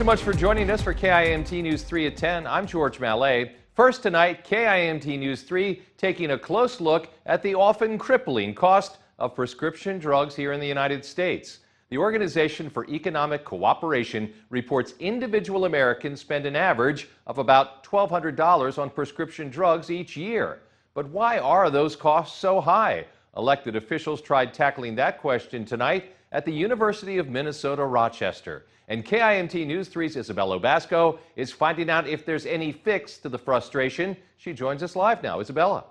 So much for joining us for KIMT News 3 at 10. I'm George Mallet. First tonight, KIMT News 3 taking a close look at the often crippling cost of prescription drugs here in the United States. The Organization for Economic Cooperation reports individual Americans spend an average of about $1,200 on prescription drugs each year. But why are those costs so high? Elected officials tried tackling that question tonight at the University of Minnesota, Rochester. And KIMT News 3's Isabella Basco is finding out if there's any fix to the frustration. She joins us live now. Isabella.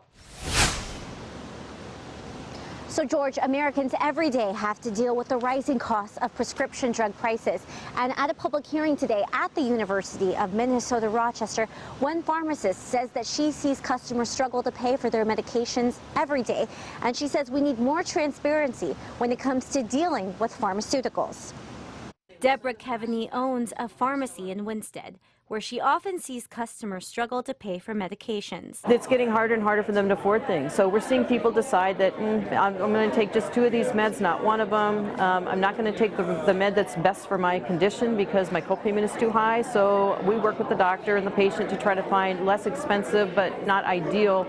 So, George, Americans every day have to deal with the rising costs of prescription drug prices. And at a public hearing today at the University of Minnesota, Rochester, one pharmacist says that she sees customers struggle to pay for their medications every day. And she says we need more transparency when it comes to dealing with pharmaceuticals. Deborah Kevaney owns a pharmacy in Winstead, where she often sees customers struggle to pay for medications. It's getting harder and harder for them to afford things. So we're seeing people decide that I'm going to take just 2 of these meds, not one of them. I'm not going to take the med that's best for my condition because my copayment is too high. So we work with the doctor and the patient to try to find less expensive but not ideal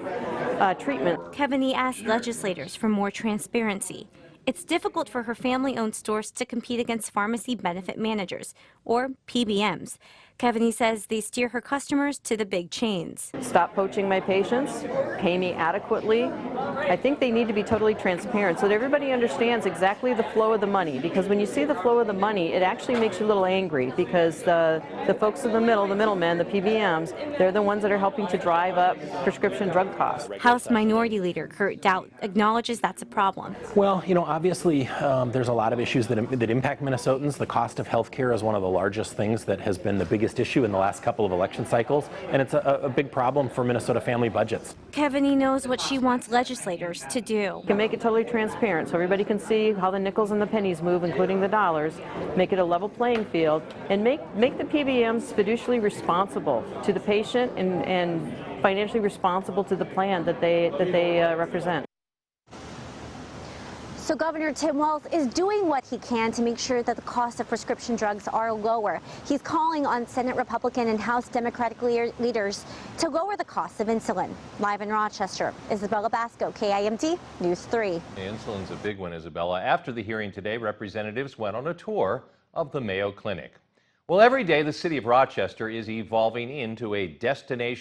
treatment. Kevaney asked legislators for more transparency. It's difficult for her family-owned stores to compete against pharmacy benefit managers, or PBMs. Kevaney says they steer her customers to the big chains. Stop poaching my patients, pay me adequately. I think they need to be totally transparent so that everybody understands exactly the flow of the money, because when you see the flow of the money, it actually makes you a little angry because the folks in the middle, the middlemen, the PBMs, they're the ones that are helping to drive up prescription drug costs. House Minority Leader Kurt Doubt acknowledges that's a problem. Well, obviously there's a lot of issues that impact Minnesotans. The cost of health care is one of the largest things that has been the biggest issue in the last couple of election cycles, and it's a big problem for Minnesota family budgets. Kevaney knows what she wants legislators to do. You can make it totally transparent so everybody can see how the nickels and the pennies move, including the dollars, make it a level playing field, and make the PBMs fiducially responsible to the patient and financially responsible to the plan that they represent. So Governor Tim Walz is doing what he can to make sure that the cost of prescription drugs are lower. He's calling on Senate Republican and House Democratic leaders to lower the cost of insulin. Live in Rochester, Isabella Basco, KIMT News 3. Insulin's a big one, Isabella. After the hearing today, representatives went on a tour of the Mayo Clinic. Well, every day the city of Rochester is evolving into a destination